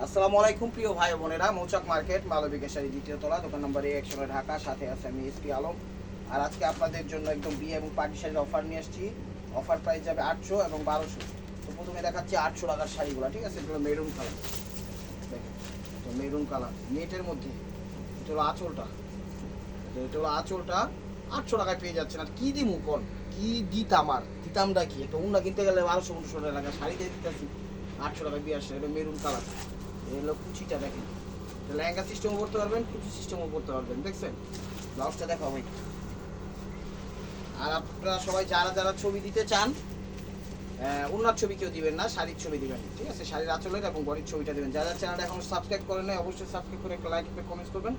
আসসালামু আলাইকুম প্রিয় ভাই বোনেরা, মৌচাক মার্কেট মালবিকা শাড়ি দ্বিতীয় তলা, দোকান নম্বর A100 ঢাকা। সাথে আছে আমি এসপি আলম। আর আজকে আপনাদের জন্য একদম বিয়ে এবং পার্টি শাড়ির অফার নিয়ে আসছি। অফার প্রাইস যাবে 800 এবং 1200। তো প্রথমে দেখাচ্ছি 800 টাকার শাড়িগুলো, ঠিক আছে? এগুলো মেরুন কালার, দেখেন তো মেরুন কালার নেটের মধ্যে। এটা হলো আঁচলটা, এটা হলো আঁচলটা। 800 টাকায় পেয়ে যাচ্ছেন। আর কি দিমু কোন কি দিতাম, আর দিতামটা কি? একটা উন্না কিনতে গেলে 1200-1500 টাকা, শাড়ি দিয়ে দিতেছি 800 টাকায় বিয়ে আসছে। এটা মেরুন কালার। এগুলো কুচিটা দেখেন, লেহেঙ্গা সিস্টেমও করতে পারবেন, কুচি সিস্টেমও করতে পারবেন। দেখছেন ব্লাউজটা দেখো ভাই। আর আপনারা সবাই যারা যারা ছবি দিতে চান, ওনার ছবি কেউ দিবেন না, শাড়ির ছবি দিবেন, ঠিক আছে? শাড়ির আঁচলের এবং বডির ছবিটা দিবেন। যারা চ্যানেলটা এখনো সাবস্ক্রাইব করেন নাই অবশ্যই সাবস্ক্রাইব করে একটা লাইক করে কমেন্টস করবেন।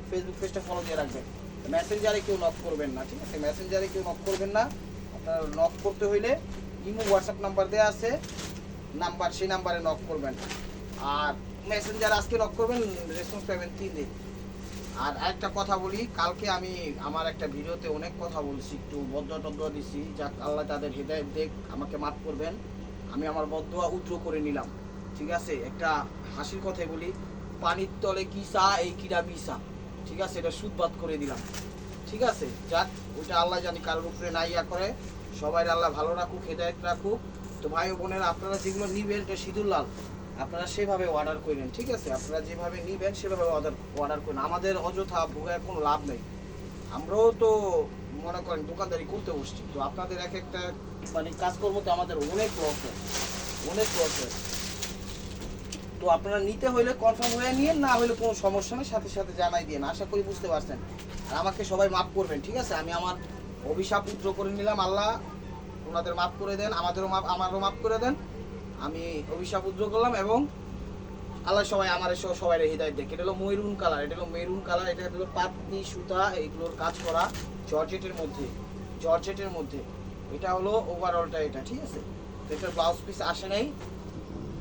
ফেসবুক পেজটা ফলো দিয়ে রাখবেন। মেসেঞ্জারে কেউ নক করবেন না, ঠিক আছে? মেসেঞ্জারে কেউ নক করবেন না। আপনার নক করতে হইলে ইমো হোয়াটসঅ্যাপ নাম্বার দেওয়া আছে, নাম্বার সেই নাম্বারে নক করবেন। আর মেসেঞ্জার আজকে নক করবেন, রেসপন্স পাবেন 3 দিন। আর আরেকটা কথা বলি, কালকে আমি আমার একটা ভিডিওতে অনেক কথা বলছি, একটু বদুয়া টদুয়া দিছি। যাক, আল্লাহ তাদের হৃদয় দেখ, আমাকে মাফ করবেন। আমি আমার বদুয়া উদ্র করে নিলাম, ঠিক আছে? একটা হাসির কথাই বলি, পানির তলে কি চা এই কিরা বিসা, ঠিক আছে? এটা সুদবাদ করে দিলাম, ঠিক আছে? যাক, ওইটা আল্লাহ জানি কারোর উপরে না ইয়া করে। সবাই আল্লাহ ভালো রাখুক, হেদায়েত রাখুক। তো ভাই ও বোনেরা, আপনারা যেগুলো নিবেন এটা সিঁদুর লাল, আপনারা সেভাবে অর্ডার করেন, ঠিক আছে? আপনারা যেভাবে নিবেন সেভাবে অর্ডার করেন। আমাদের অযথা ভোগার কোনো লাভ নেই। আমরাও তো মনে করেন দোকানদারি করতে বসছি, তো আপনাদের এক একটা মানে কাজকর্মতে আমাদের অনেক লস হয়, অনেক লস হয়। তো আপনারা নিতে হইলে কনফার্ম হয়ে নিয়ে, না হলে কোনো সমস্যা নেই, সাথে সাথে জানাই দিয়ে। আশা করি বুঝতে পারছেন। আর আমাকে সবাই মাফ করবেন, ঠিক আছে? আমি আমার অভিশাপ পুত্র করে নিলাম, আল্লাহ ওনাদের মাফ করে দেন, আমারও মাফ করে দেন। আমি অভিশাপ উদ্র করলাম এবং আল্লাহ সবাই আমার সবাই হৃদয় দেখে। এটা হলো মেরুন কালার, এটা হলো মেরুন কালার। এটা হলো পাতনি সুতা, এইগুলোর কাজ করা জর্জেটের মধ্যে, জর্জেটের মধ্যে। এটা হলো ওভারঅলটা, এটা ঠিক আছে? তো এটার ব্লাউজ পিস আসে নাই,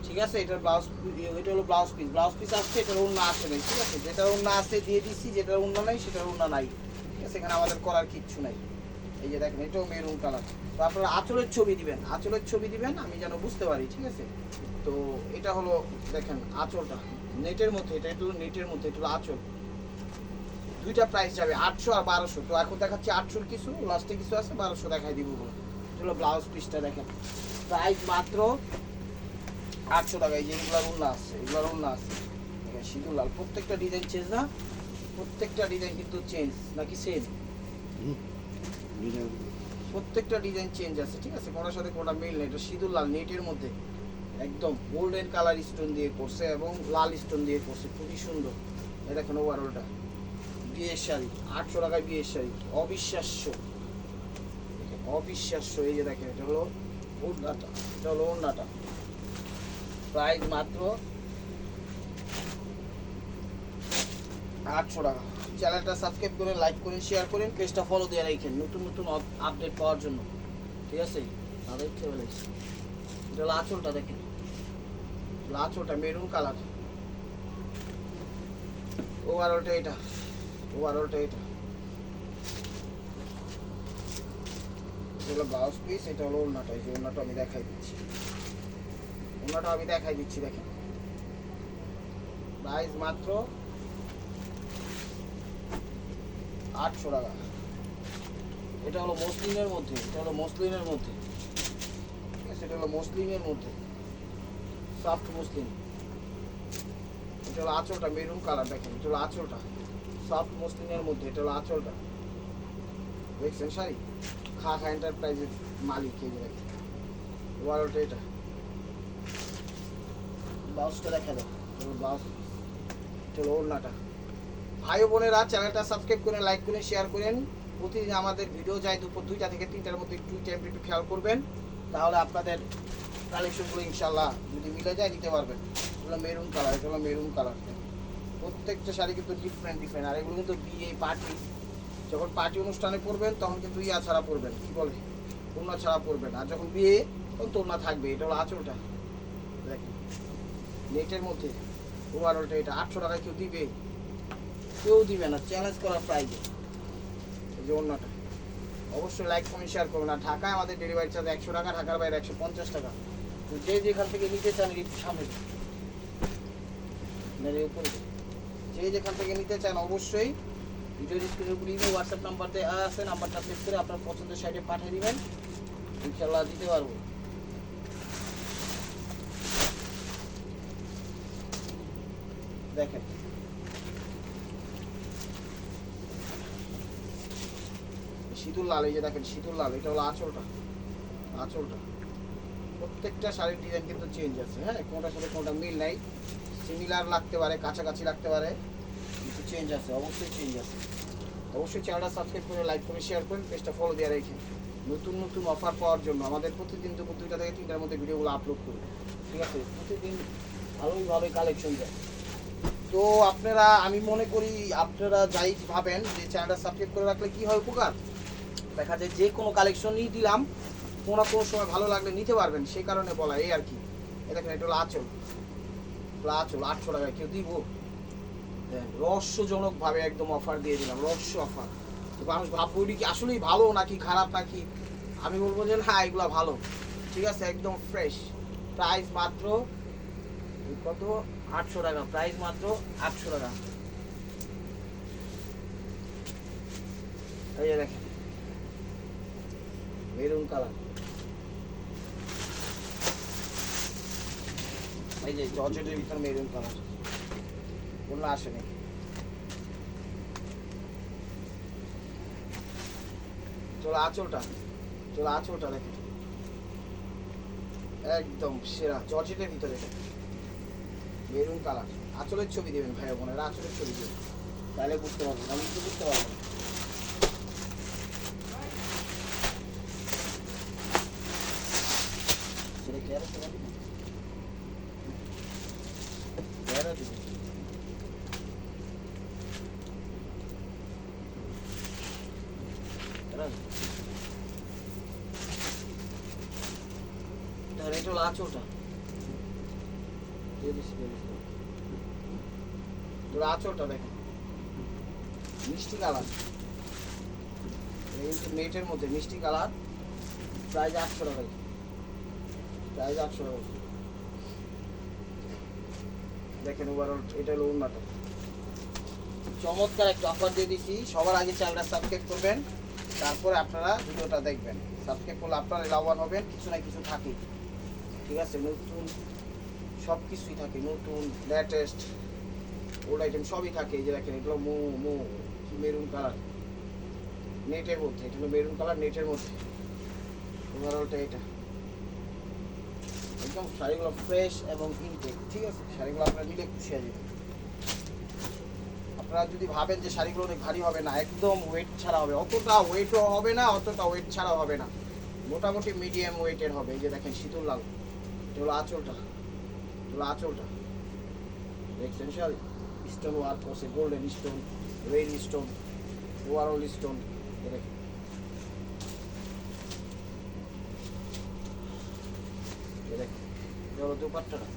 ঠিক আছে? এটার ব্লাউজ, এটা হলো ব্লাউজ পিস আসছে, এটার ওড়না আসে নাই, ঠিক আছে? যেটার ওড়না আছে দিয়ে দিচ্ছি, যেটার ওড়না নাই সেটার ওড়না নাই, ঠিক আছে? এখানে আমাদের করার কিচ্ছু নাই। এই যে দেখেন, এটাও মেরুন কালার। তো আপনারা আঁচলের ছবি দিবেন, আঁচলের ছবি দিবেন, আমি যেন বুঝতে পারি, ঠিক আছে? তো এটা হলো দেখেন আঁচলটা নেটের মধ্যে, এটা একটু নেটের মধ্যে, এটা হলো আঁচল। দুইটা প্রাইস যাবে 800 আর 1200। তো এখন দেখাচ্ছি 800 কিছু, লাস্টে কিছু আছে 1200 দেখাই দিব। এটা হলো ব্লাউজ পিসটা, দেখেন প্রাইস মাত্র 800 টাকা। এই যে এগুলার উন্না আছে, এগুলার উন্না আছে, দেখেন সিঁদুর লাল। প্রত্যেকটা ডিজাইন চেঞ্জ না, প্রত্যেকটা ডিজাইন কিন্তু চেঞ্জ নাকি সেম? প্রত্যেকটা ডিজাইন চেঞ্জ আছে, ঠিক আছে? কোনোটার সাথে কোনোটা মিল নেই। এটা সিঁদুর লাল নেটের মধ্যে, একদম গোল্ডেন কালার স্টোন দিয়ে করছে এবং লাল স্টোন দিয়ে করছে, খুবই সুন্দর। এই দেখেন ওভারঅলটা বিয়ের শাড়ি, 800 টাকায় বিয়ের শাড়ি, অবিশ্বাস্য, অবিশ্বাস্য। এই যে দেখেন, এটা হলো ওড়নাটা, এটা হলো ওড়নাটা। প্রাইস মাত্র 800 টাকা। চ্যানেলটা সাবস্ক্রাইব করেন, লাইক করেন, শেয়ার করেন, পেজটা ফলো দিয়ে রাখেন নতুন নতুন আপডেট পাওয়ার জন্য, ঠিক আছে? তাদের ইচ্ছে বলে এটা হলো আঁচলটা, দেখেন আঁচলটা মেরুন কালার। ওভারঅলটা এটা, ওভারঅলটা এটা হলো ব্লাউজ পিস। এটা হলো ওড়নাটা, এই যে ওড়নাটা আমি দেখাই দিচ্ছি, ওড়নাটা আমি দেখাই দিচ্ছি, দেখেন প্রাইস মাত্র 800 টাকা। এটা হলো মসলিনের মধ্যে, এটা হলো মসলিনের মধ্যে, ঠিক আছে? এটা হলো মসলিনের মধ্যে, সফট মসলিন। এটা হলো আঁচলটা মেরুন কালার, দেখেন এটা হলো আঁচলটা সফট মসলিনের মধ্যে, এটা হলো আঁচলটা। দেখছেন শাড়ি খা এন্টারপ্রাইজের মালিক, এই যে দেখেন ওভারঅলটা এটা। ব্লাউজটা দেখা দেয়, ব্লাউজ, এটা হলো ওড়নাটা। ভাই বোনেরা, চ্যানেলটা সাবস্ক্রাইব করেন, লাইক করেন, শেয়ার করেন। প্রতিদিন আমাদের ভিডিও যায় দুপুর 2টা থেকে 3টার মধ্যে, একটু টাইমটা একটু খেয়াল করবেন, তাহলে আপনাদের কালেকশনগুলো ইনশাল্লাহ যদি মিলে যায় নিতে পারবেন। এগুলো মেরুন কালার, এটা হলো মেরুন কালার। প্রত্যেকটা শাড়ি কিন্তু ডিফারেন্ট ডিফারেন্ট। আর এগুলো কিন্তু বিয়ে পার্টি, যখন পার্টি অনুষ্ঠানে পরবেন তখন কিন্তু ইয়া ছাড়া পরবেন, কি বলে, ওড়না ছাড়া পরবেন। আর যখন বিয়ে তখন তো ওড়না থাকবে। এটা হলো আঁচলটা, দেখেন নেটের মধ্যে। ওভারঅলটা এটা 800 টাকায় কেউ দিবে? কেউ দিবে না, চ্যালেঞ্জ করার প্রাইজে। এই যে ওড়নাটা, অবশ্যই লাইক কমেন্ট শেয়ার করবেন। আর ঢাকায় আমাদের ডেলিভারি চার্জ 100 টাকা, ঢাকার বাইরে 150 টাকা। তো যে যেখান থেকে নিতে চান একটু সামনে উপরে যে যেখান থেকে নিতে চান অবশ্যই ভিডিও স্ক্রিনের উপরে হোয়াটসঅ্যাপ নাম্বার দেওয়া আছে, নাম্বারটা সেভ করে আপনার পছন্দের সাইটে পাঠিয়ে দিবেন, ইনশাল্লাহ দিতে পারবো। দেখেন শীতল লাল, এই যে দেখেন শীতল লাল, এটা হলো আঁচলটা। আঁচলটা প্রত্যেকটা শাড়ির ডিজাইন কিন্তু চেঞ্জ আছে, হ্যাঁ, কোনটার সাথে কোনটা মিল নাই, সিমিলার লাগতে পারে, কাছাকাছি লাগতে পারে, কিন্তু চেঞ্জ আছে, অবশ্যই চেঞ্জ আছে। অবশ্যই চ্যানেলটা সাবস্ক্রাইব করে, লাইক করে, শেয়ার করেন, পেজটা ফলো দিয়ে রেখে নতুন নতুন অফার পাওয়ার জন্য আমাদের প্রতিদিন দুপুর 2টা থেকে 3টার মধ্যে ভিডিওগুলো আপলোড করি, ঠিক আছে? প্রতিদিন ভালোই কালেকশন যায়। তো আপনারা, আমি মনে করি আপনারা যাই ভাবেন যে চ্যানেলটা সাবস্ক্রাইব করে রাখলে কী হয় উপকার, দেখা যায় যে কোনো কালেকশনই দিলাম কোনো না কোনো সময় ভালো লাগলে নিতে পারবেন, সেই কারণে বলা, এই আর কি। এ দেখেন এটা হলো আঁচল, 800 টাকায় কেউ দিব? রহস্যজনকভাবে একদম অফার দিয়ে দিলাম, রহস্য অফার। তো মানুষ ভাববো কি আসলেই ভালো নাকি খারাপ নাকি, আমি বলবো যে না, এগুলো ভালো, ঠিক আছে, একদম ফ্রেশ। প্রাইস মাত্র কত? 800 টাকা, প্রাইস মাত্র 800 টাকা। এই যে দেখেন মেরুন কালার, এই যে জর্জেটের ভিতর মেরুন কালার, কোনো আসেনি। চলো আঁচলটা দেখেন একদম সেরা, জর্জেটের ভিতরে মেরুন কালার। আঁচলের ছবি দেবেন ভাই বোনেরা, আঁচলের ছবি দেবেন, তাহলে বুঝতে পারবেন, আমি তো বুঝতে পারবো না। এটা হলো আঁচলটা, আঁচলটা দেখেন মিষ্টি কালার, নেটের মধ্যে মিষ্টি কালার, প্রাইস 800 টাকা, প্রাইস 800 টাকা। দেখেন ওভারঅল এটা হলো ওড়নাটা, চমৎকার একটা অফার দিয়ে দিচ্ছি। সবার আগে চ্যানেলটা সাবস্ক্রাইব করবেন, তারপরে আপনারা ভিডিওটা দেখবেন। সাবস্ক্রাইব করলে আপনারা লাভবান হবেন, কিছু না কিছু থাকে, ঠিক আছে? নতুন সব কিছুই থাকে, নতুন লেটেস্ট ওল্ড আইটেম সবই থাকে। এই যে দেখেন এগুলো মেরুন কালার নেটের মধ্যে, এটা হলো মেরুন কালার নেটের মধ্যে, ওভারঅলটা এটা একদম। শাড়িগুলো ফ্রেশ এবং ইনটেক, ঠিক আছে? শাড়িগুলো আপনারা নিলে খুশি হয়ে যাবেন। আপনারা যদি ভাবেন যে শাড়িগুলো অনেক ভারী হবে না, একদম ওয়েট ছাড়া হবে, অতটা ওয়েটও হবে না, অতটা ওয়েট ছাড়াও হবে না, মোটামুটি মিডিয়াম ওয়েটের হবে। এই যে দেখেন শীতল লাল, এটা হলো আঁচলটা, দেখছেন শাড়ি স্টোন ওয়ার্ক করছে, golden stone, rain stone, overall stone. দেখেন এটা হলো দুপাট্টাটা,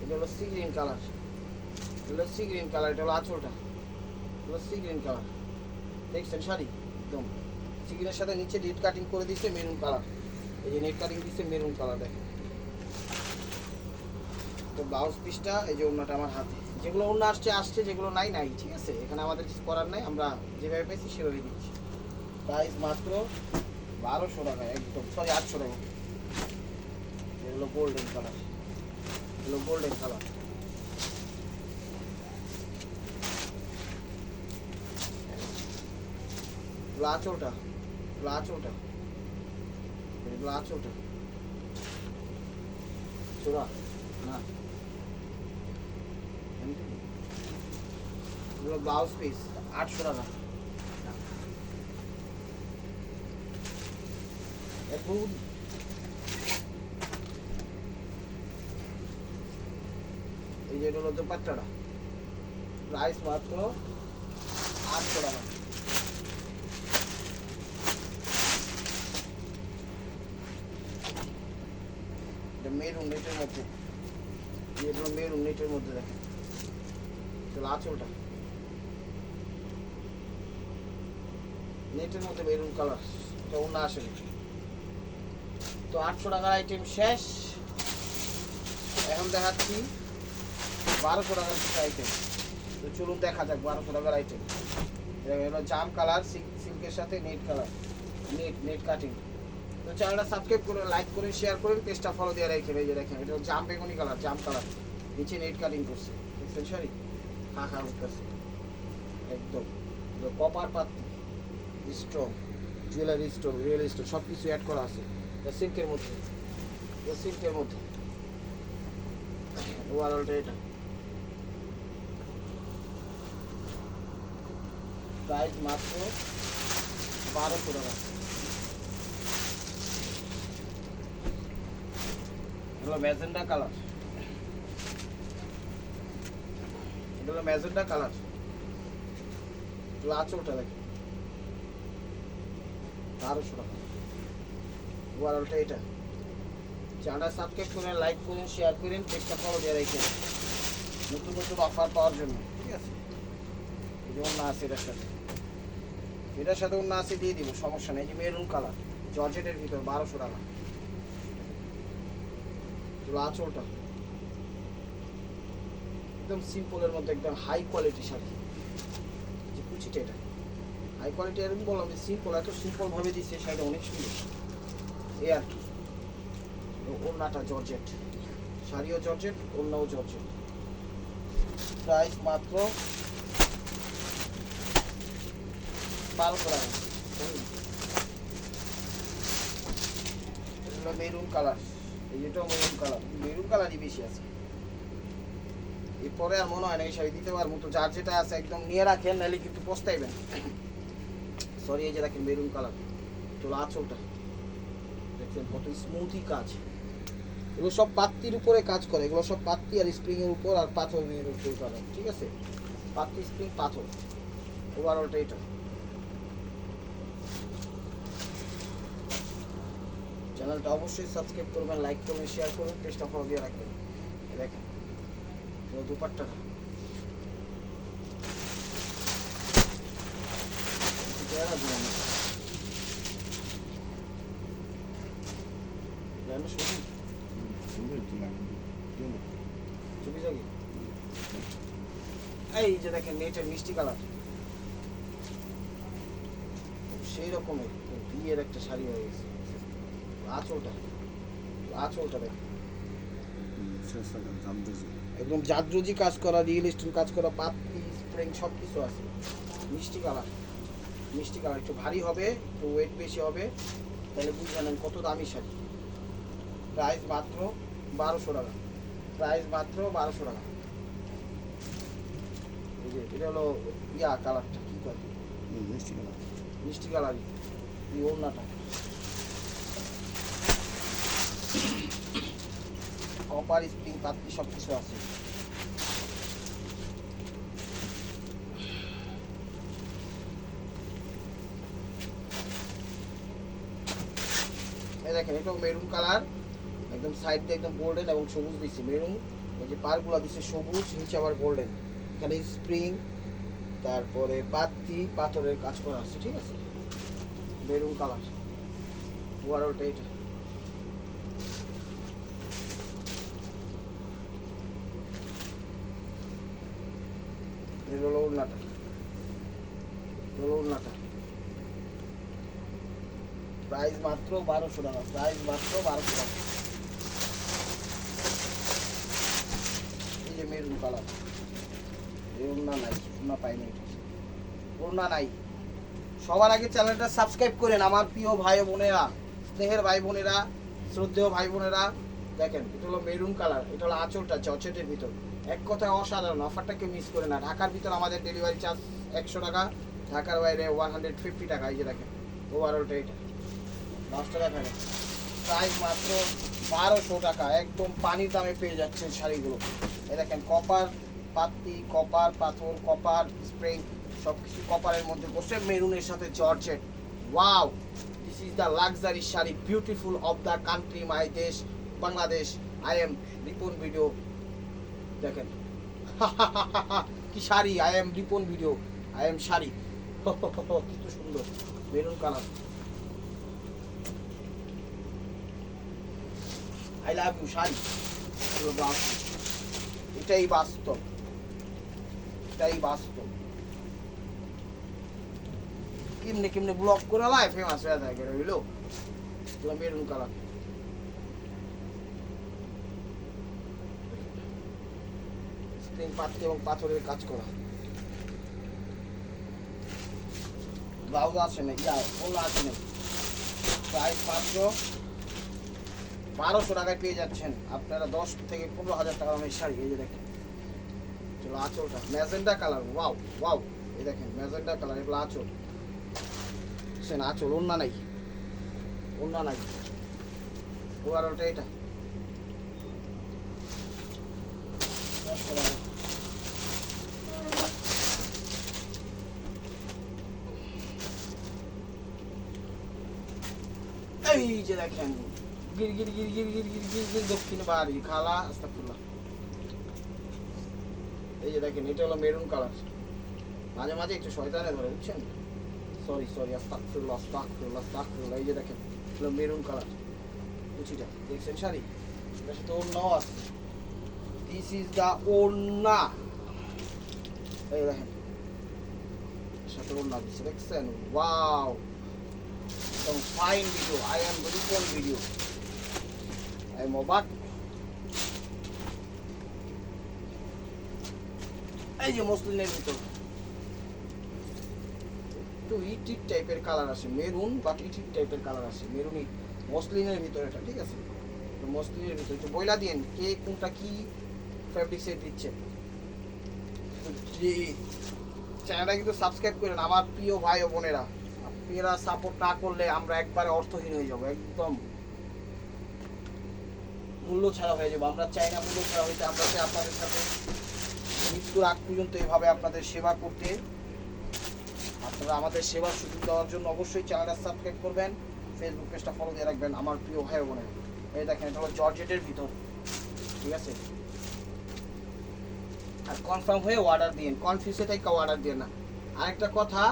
এটা হলো সি গ্রিন কালার, এটা হলো আঁচলটা, সি গ্রিন কালার। দেখছেন শাড়ি একদম সি গ্রিনের সাথে নিচে নেট কাটিং করে দিচ্ছে মেরুন কালার, এই যে নেট কাটিং দিচ্ছে মেরুন কালার। দেখেন তো ব্লাউজ পিসটা, এই যে ওড়নাটা আমার হাতে, যেগুলো ওড়না আসছে, যেগুলো নাই, ঠিক আছে? এখানে আমাদের কিছু করার নাই, আমরা যেভাবে পেয়েছি সেভাবে দিচ্ছি। প্রাইস মাত্র 1200 টাকা, একদম, সরি 800 টাকা। এগুলো গোল্ডেন কালার, আঁচলটা চোরা না, এগুলো ব্লাউজ পিস 800 টাকা। এই যে হলো দুপাট্টাটা, প্রাইস মাত্র 800 টাকা। মেরুন নেটের মধ্যে, যেগুলো মেরুন নেটের মধ্যে দেখেন চলো আঁচলটা নেটের মধ্যে মেরুন কালার, এটা অন্য আসেনি। তো 800 টাকার আইটেম শেষ। এখন দেখাচ্ছি 1200 টাকার কিছু আইটেম। তো চলুন দেখা যাক 1200 টাকার আইটেম। এটা জাম কালার, সিল্কের সাথে নেট কালার, নেট কাটিং। তো চ্যানেলটা সাবস্ক্রাইব করে লাইক করে শেয়ার করেন, পেজটা ফলো দিয়ে রাখেন। এই যে দেখেন এটা জাম বেগুনি কালার, জাম কালার, নিচে নেট কাটিং করছে, দেখছেন সরি খা উঠতেছে একদম। কপার পাতি stone, jewellery stone, real stone সব কিছু অ্যাড করা আছে। সিল্কের মধ্যে, সিল্কের মধ্যে ওভারঅলটা এটা। প্রাইস মাত্র 1200 টাকা। এগুলো ম্যাজেন্ডা কালার, এগুলো ম্যাজেন্ডা কালার। আঁচলটা দেখেন 1200 টাকা। ওভারঅলটা এটা। চ্যানেলটা সাবস্ক্রাইব করেন, লাইক করেন, শেয়ার করেন, পেজটা ফলো দিয়ে রাখেন নতুন নতুন অফার পাওয়ার জন্য, ঠিক আছে। এই যে অন্য আছে এটার সাথে, এটার সাথে অন্য আছে দিয়ে দিব, সমস্যা নেই। এই যে মেরুন কালার জর্জেটের ভিতর 1200 টাকা। আঁচলটা একদম সিম্পলের মধ্যে একদম হাই কোয়ালিটি শাড়ি। যে কুচিটা এটা হাই কোয়ালিটি, এরকম বললাম যে সিম্পল, এত সিম্পল ভাবে দিচ্ছে শাড়িটা অনেক সুন্দর এই আর কি। ওড়নাটা জর্জেট, শাড়িও জর্জেট, ওড়নাও জর্জেট। প্রাইস মাত্র 1200 টাকা। এটা মেরুন কালার, এইটাও মেরুন কালার, মেরুন কালারই বেশি আছে। এরপরে আর মনে হয় না এই শাড়ি দিতে পারবো। তো যার যেটা আছে একদম নিয়ে রাখেন, নাহলে কিন্তু পস্তাইবেন। সরি, এই যে দেখেন মেরুন কালার। তো আঁচলটা দেখছেন কত স্মুথি কাজ। এগুলো সব পাত্তির উপরে কাজ করে, এগুলো সব পাত্তি আর স্প্রিং এর উপর আর পাথরের উপর করে, ঠিক আছে। পাত্তি, স্প্রিং, পাথর। ওভারঅলটা এটা। চ্যানেলটা অবশ্যই সাবস্ক্রাইব করবেন, লাইক করবেন, শেয়ার করবেন, পেজটা ফলো দিয়ে রাখবেন। দেখেন দুপাট্টাটা এই যে দেখেন নেটের মিষ্টি কালার, সেই রকমের বিয়ের একটা শাড়ি হয়ে গেছে। আঁচলটা, আঁচলটা দেখেন একদম জাদরুজি কাজ করা, রিয়েল স্টোন কাজ করা, পাতি স্প্রিং সব কিছু আছে। মিষ্টি কালার, মিষ্টি কালার একটু ভারী হবে, একটু ওয়েট বেশি হবে, তাহলে বুঝে নেন কত দামি শাড়ি। প্রাইস মাত্র 1200 টাকা। প্রাইস মাত্র 1200 টাকা। এই যে এটা হলো ইয়া কালারটা, কি করে মিষ্টি কালার, মিষ্টি কালারই এই ওড়নাটা। কপার, স্প্রিং, পাতি সব কিছু আছে। এই দেখেন এটাও মেরুন কালার, একদম সাইড দিয়ে একদম গোল্ডেন এবং সবুজ দিচ্ছে মেরুন। এই যে পারগুলা দিচ্ছে সবুজ, নিচে আবার গোল্ডেন। এখানে স্প্রিং, তারপরে পাতি, পাথরের কাজ করা আছে, ঠিক আছে। Maroon colour. ওভারঅলটা এটা। হলো ওড়নাটা, হলো ওড়নাটা। প্রাইস মাত্র 1200 টাকা। প্রাইস মাত্র 1200 টাকা। এই যে মেরুন কালার, এই ওড়না নাই, ওড়না পাইনি, ওড়না নাই। সবার আগে চ্যানেলটা সাবস্ক্রাইব করেন আমার প্রিয় ভাই বোনেরা, স্নেহের ভাই বোনেরা, শ্রদ্ধেয় ভাই বোনেরা। দেখেন এটা হলো মেরুন কালার, এটা হলো আঁচলটা জর্জেটের ভিতর। এক কথায় অসাধারণ, অফারটা কেউ মিস করে না। ঢাকার ভিতর আমাদের ডেলিভারি চার্জ 100 টাকা, ঢাকার বাইরে 150 টাকা। এই যে দেখেন ওভারঅলটা এটা। লাস্টটা দেখেন প্রাইস মাত্র 1200 টাকা। একদম পানির দামে পেয়ে যাচ্ছেন শাড়িগুলো। এই দেখেন কপার পাতি, কপার পাথর, কপার স্প্রিং সব কিছু কপারের মধ্যে বসে, মেরুনের সাথে georgette. Wow, this is the luxury sari, beautiful of the country, my দেশ Bangladesh. I am Ripon video. দেখেন কি sari, I am Ripon video, I am sari. কিন্তু সুন্দর maroon colour, I love you sari. এটাই বাস্তব, এটাই বাস্তব। কেমনে কেমনে ব্লক করে লাই ফেমাস হয়ে যায় হইলো মেরুন কালার। স্প্রিং পাতি এবং পাথরের কাজ করা। ব্লাউজ আছে না, ওলা আছে না। প্রাইস মাত্র 1200 টাকায় পেয়ে যাচ্ছেন আপনারা 10 থেকে 15,000 টাকা দামের শাড়ি। এই যে দেখেন, চলো আঁচলটা ম্যাজেন্ডা কালার, ওয়াও ওয়াও। এই দেখেন ম্যাজেন্ডা কালার, এগুলো আঁচল, বুঝছেন? আঁচল, ওন্না নাই, ওন্না নাই। ওভারঅলটা এটা এই যে দেখেন, গির গির গির গির গির গির গির গির দক্ষিণ বাড়ি খালা আস্তাগফিরুল্লাহ। এই যে দেখেন, এটা হলো মেরুন কালার। মাঝে মাঝে একটু শয়তানে ধরে, বুঝছেন? সরি সরি, আস্তাগফিরুল্লাহ আস্তাগফিরুল্লাহ আস্তাগফিরুল্লাহ। এই যে দেখেন, হলো মেরুন কালার কুচিটা, দেখছেন শাড়ি? এটা সাথে ওড়নাও আছে। দিস ইজ দা ওড়না। এই দেখেন, সাথে ওড়না দিচ্ছে, দেখছেন? ওয়াও, একদম fine video. I am Ripon video, I am অবাক। এই যে মসলিনের ভিতর একটু ইটিট টাইপের কালার আসে, মেরুন বাট ইটিট টাইপের কালার আসে, মেরুনই মসলিনের ভিতর এটা, ঠিক আছে? তো মসলিনের ভিতর একটু বইলা দিন কে কোনটা কি ফ্যাব্রিক্সে দিচ্ছে। চ্যানেলটা কিন্তু সাবস্ক্রাইব করেন আমার প্রিয় ভাই ও বোনেরা। আপনারা সাপোর্ট না করলে আমরা একবারে অর্থহীন হয়ে যাবো, একদম মূল্য ছাড়া হয়ে যাবো। আমরা চাই না মূল্য ছাড়া হইতে, আমরা চাই আপনাদের সাথে মৃত্যুর আগ পর্যন্ত এইভাবে আপনাদের সেবা করতে। আপনারা আমাদের সেবার সুযোগ দেওয়ার জন্য অবশ্যই চ্যানেলটা সাবস্ক্রাইব করবেন, ফেসবুক পেজটা ফলো দিয়ে রাখবেন আমার প্রিয় ভাই বোনেরা। এই দেখেন, এটা হলো জর্জেটের ভিতর, ঠিক আছে? আর কনফার্ম হয়ে অর্ডার দিন, কনফিউজে থেকে অর্ডার দিয়ে না। আরেকটা কথা,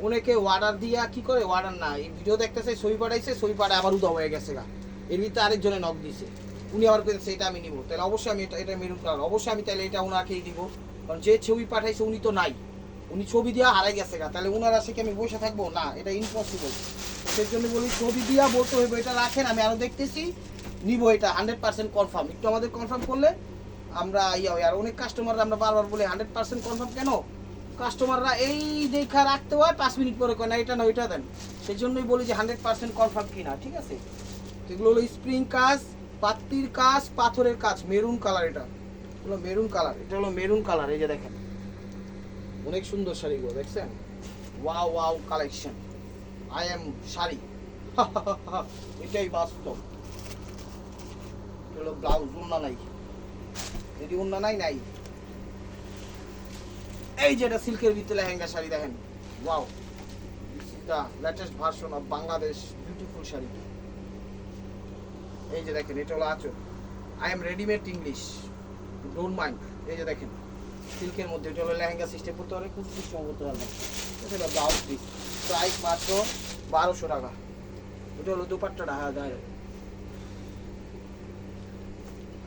অনেকে অর্ডার দিয়া কি করে, অর্ডার না, এই ভিডিও দেখতেছে, ছবি পাঠাইছে, ছবি পাঠায় আবার উদা হয়ে গেছে গা, এর ভিতরে আরেকজনে নক দিছে, উনি আবার পেয়েছে এটা আমি নিব, তাহলে অবশ্যই আমি এটা মেরুন কালার, অবশ্যই আমি তাহলে এটা ওনাকেই দিব। কারণ যে ছবি পাঠাইছে উনি তো নাই, উনি ছবি দিয়া হারাই গেছে গা, তাহলে ওনার আসে কি আমি বসে থাকবো? না, এটা ইম্পসিবল। সেই জন্য বলি ছবি দিয়া বলতে হইব এটা রাখেন, আমি আরও দেখতেছি, নিব, এটা 100% কনফার্ম। একটু আমাদের কনফার্ম করলে আমরা ইয়া হয়। আর অনেক কাস্টমাররা আমরা বারবার বলি 100% কনফার্ম কেন, কাস্টমাররা এই দেখা রাখতে হয়, 5 মিনিট পরে কয় না এটা না ওইটা দেন। সেই জন্যই বলি যে 100% কনফার্ম কিনা, ঠিক আছে? এগুলো হলো স্প্রিং কাজ, পাত্তির কাজ, পাথরের কাজ, মেরুন কালার। এটা হলো মেরুন কালার, এটা হলো মেরুন কালার। এই যে দেখেন, অনেক সুন্দর শাড়িগুলো, দেখছেন? Wow wow collection, I am sari. এটাই বাস্তব। হলো ব্লাউজ, ওড়না নাই, যদি ওড়না নাই নাই। এই যেটা সিল্কের ভিতরে লেহেঙ্গা শাড়ি, দেখেন, wow, this is the latest version of Bangladesh beautiful sari. এই যে দেখেন, এটা হলো আঁচল। I am readymade English, don't mind. এই যে দেখেন, সিল্কের মধ্যে, এটা হলো লেহেঙ্গা সিস্টেম করতে পারে, কুচি সিস্টেম করতে পারবেন। এটা হলো ব্লাউজ পিস, প্রাইস মাত্র 1200 টাকা। এটা হলো দুপাট্টাটা, হ্যাঁ গায়ে।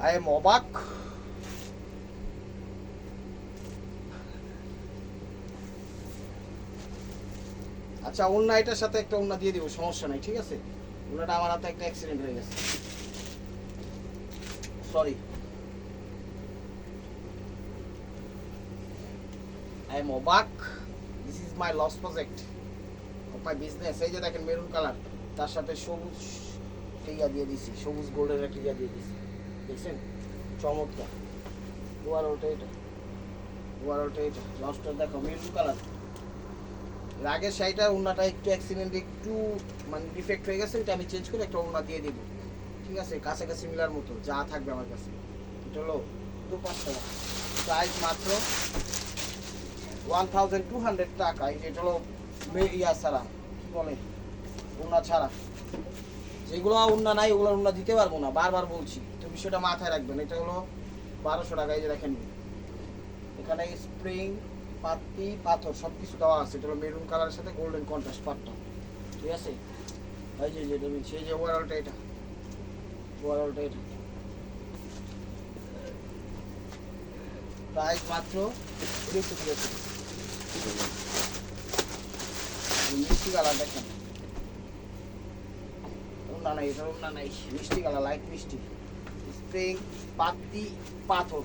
আই এম অবাক। আচ্ছা, ওড়না এটার সাথে একটা ওড়না দিয়ে দিব, সমস্যা নাই, ঠিক আছে? ওড়নাটা আমার হাতে একটা অ্যাক্সিডেন্ট হয়ে গেছে, সরি। আই এম অবাক, this is my loss project of my business. এই যে দেখেন, মেরুন কালার, তার সাথে সবুজ টিয়া দিয়ে দিছি, সবুজ গোল্ডের একটা টিয়া দিয়ে দিছি, দেখছেন? চমৎকার। ওভারঅলটা এটা, ওভারঅলটা এটা, লসটা দেখো, মেরুন কালার। আগের শাড়িটার ওড়নাটা একটু অ্যাক্সিডেন্ট, একটু মানে ডিফেক্ট হয়ে গেছে, এটা আমি চেঞ্জ করে একটা ওড়না দিয়ে দিব, ঠিক আছে? কাছাকাছি মিলার মতো যা থাকবে আমার কাছে। এটা হলো 2-5 টাকা, প্রাইস মাত্র 1200 টাকা। এটা হলো ইয়া ছাড়া, কি বলে, ওড়না ছাড়া। যেগুলো ওড়না নাই ওগুলো ওড়না দিতে পারবো না, বারবার বলছি, তো বিষয়টা মাথায় রাখবেন। এটা হলো 1200 টাকা। এই যে দেখেন, এখানে স্প্রিং পাতি পাথর সব কিছু দেওয়া আছে। এটা হলো মেরুন কালারের সাথে গোল্ডেন কন্ট্রাস্ট পাটটা, ঠিক আছে। এই যে যেটা সেই যে ওভারঅলটা এটা, ওভারঅলটা এটা প্রাইস মাত্র 150 টাকা। মিষ্টি কালার দেখেন, না না এটা না নাই, মিষ্টি কালার লাইট মিষ্টি স্প্রিং পাতি পাথর।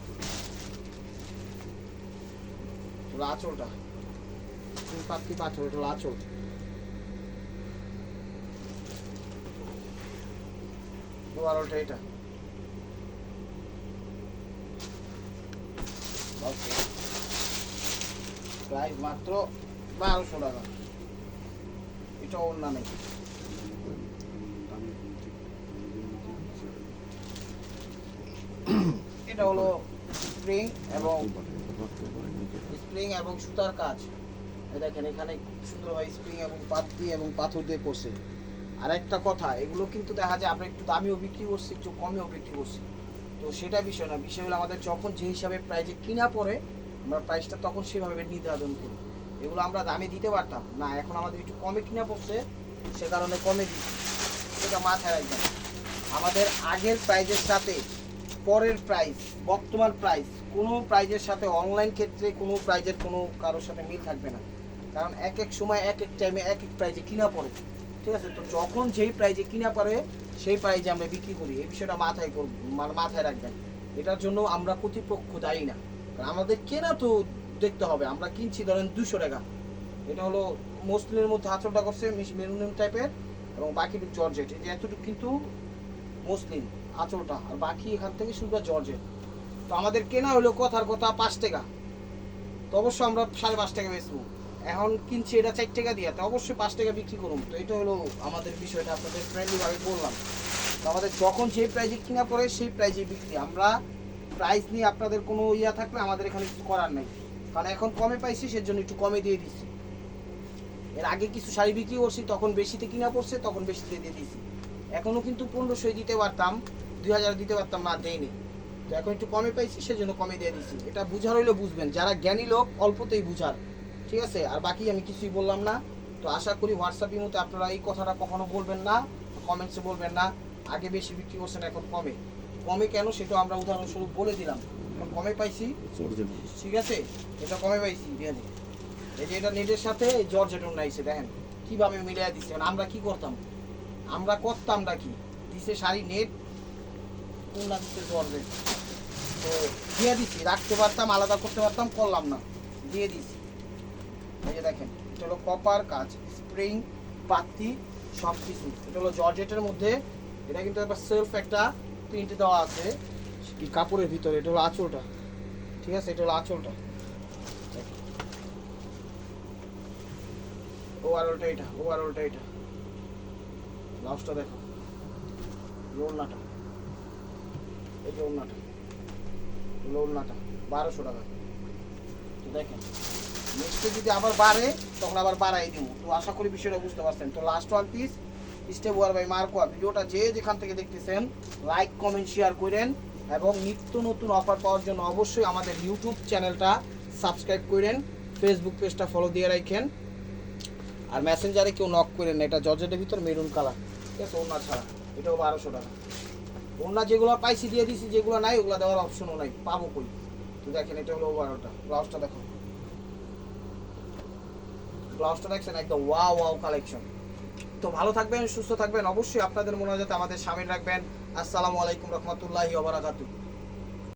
আঁচলটা পাতি পাথর, এটা আঁচল। ওভারঅলটা এটা, ওকে প্রাইস মাত্র 1200 টাকা। এটা অন্য নেই। এটা হলো স্প্রিং এবং সুতার কাজ। দেখেন এখানে সুন্দরভাবে স্প্রিং এবং পাতি এবং পাথর দিয়ে করছে। আর একটা কথা, এগুলো কিন্তু দেখা যায় আমরা একটু দামিও বিক্রি করছি, একটু কমেও বিক্রি করছি। তো সেটা বিষয় না, বিষয় হলো আমাদের যখন যে হিসাবে প্রাইজে কিনা পড়ে আমরা প্রাইসটা তখন সেভাবে নির্ধারণ করি। এগুলো আমরা দামে দিতে পারতাম না, এখন আমাদের একটু কমে কিনা পড়ছে, সে কারণে কমে দিচ্ছি। সেটা মাথায় রাখবেন। আমাদের আগের প্রাইজের সাথে পরের প্রাইস, বর্তমান প্রাইস, কোনো প্রাইজের সাথে অনলাইন ক্ষেত্রে কোনো প্রাইজের কোনো কারোর সাথে মিল থাকবে না। কারণ এক এক সময় এক এক টাইমে এক এক প্রাইজে কিনা পড়ে, ঠিক আছে। তো যখন যেই প্রাইজে কিনা পড়ে সেই প্রাইজে আমরা বিক্রি করি, এই বিষয়টা মাথায় রাখবেন। এটার জন্য আমরা কর্তৃপক্ষ দায়ী না, কারণ আমাদের কেনা তো দেখতে হবে। আমরা কিনছি ধরেন 200 টাকা, এটা হলো মসলিনের মধ্যে আঁচলটা করছে মেরুন টাইপের এবং বাকিটুকু জর্জেট। এই যে এতটুকু কিন্তু মসলিন আঁচলটা, আর বাকি এখান থেকে শুধু জর্জেট। তো আমাদের কেনা হলো কথার কথা 5 টাকা, তো অবশ্যই আমরা 5.5 টাকা বেচবো। এখন কিনছি এটা 4 টাকা দিয়ে, তো অবশ্যই 5 টাকা বিক্রি করুন। তো এটা হলো আমাদের বিষয়টা, আপনাদের ফ্রেন্ডলিভাবে বললাম। তো আমাদের যখন যে প্রাইজে কিনা পড়ে সেই প্রাইজে বিক্রি। আমরা প্রাইস নিয়ে আপনাদের কোনো ইয়া থাকলে আমাদের এখানে কিছু করার নেই, কারণ এখন কমে পাইছি সেজন্য একটু কমে দিয়ে দিচ্ছি। এর আগে কিছু শাড়ি বিক্রি করছি, তখন বেশিতে কিনা পড়ছে, তখন বেশিতে দিয়ে দিয়েছি। এখনও কিন্তু 1500 দিতে পারতাম, 2000 দিতে পারতাম, না দেয়নি। তো এখন একটু কমে পাইছি সেজন্য কমে দিয়ে দিচ্ছি। এটা বুঝার হইলে বুঝবেন, যারা জ্ঞানী লোক অল্পতেই বুঝার, ঠিক আছে। আর বাকি আমি কিছুই বললাম না। তো আশা করি হোয়াটসঅ্যাপের মধ্যে আপনারা এই কথাটা কখনো বলবেন না, কমেন্টসে বলবেন না আগে বেশি বিক্রি করছেন এখন কমে। কমে কেন সেটা আমরা উদাহরণস্বরূপ বলে দিলাম। এখন কমে পাইছি, ঠিক আছে, এটা কমে পাইছি। এই যে এটা নেটের সাথে জর্জেট নাইছে, দেখেন কিভাবে মিলিয়ে দিচ্ছে। আমরা কি করতাম, আমরা করতামটা কি, দিছে শাড়ি নেট, কোনটা দিচ্ছে জর্জেট, তো দিয়ে দিচ্ছি। রাখতে পারতাম, আলাদা করতে পারতাম, করলাম না, দিয়ে দিচ্ছি। এই যে দেখেন এটা হলো কপার কাজ, স্প্রিং পাতি সব কিছু। এটা হলো জর্জেটের মধ্যে, এটা কিন্তু একটা সেলফ একটা প্রিন্ট দেওয়া আছে কাপড়ের ভিতরে। এটা হলো আঁচলটা, ঠিক আছে, এটা হলো আঁচলটা। ওভারঅলটা এটা, ওভারঅলটা এটা, ব্লাউজটা দেখো, ওড়নাটা, এই যে ওড়নাটা, ওড়নাটা 1200 টাকা। তো দেখেন নেক্সটে যদি আবার বাড়ে তখন আবার বাড়াই দিব। তো আশা করি বিষয়টা বুঝতে পারছেন। তো last one piece step war by মার্কোয়া। ভিডিওটা যে যেখান থেকে দেখতেছেন লাইক কমেন্ট শেয়ার করেন, এবং নিত্য নতুন অফার পাওয়ার জন্য অবশ্যই আমাদের ইউটিউব চ্যানেলটা সাবস্ক্রাইব করেন, ফেসবুক পেজটা ফলো দিয়ে রাখেন, আর মেসেঞ্জারে কেউ নক করেন না। এটা জর্জেটের ভিতর মেরুন কালার, ঠিক আছে, ওড়না ছাড়া। এটাও 1200 টাকা। ওড়না যেগুলো পাইছি দিয়ে দিছি, যেগুলো নাই ওগুলো দেওয়ার অপশনও নাই, পাবো কই। তো দেখেন এটা হলো ওভারঅলটা। ব্লাউজটা দেখো, ব্লাউজটা দেখছেন, একদম ওয়াও ওয়াও কালেকশন। তো ভালো থাকবেন, সুস্থ থাকবেন, অবশ্যই আপনাদের মনে হয় যাতে আমাদের সামিল রাখবেন। আসসালামু আলাইকুম রহমতুল্লাহি ওয়া বারাকাতুহু।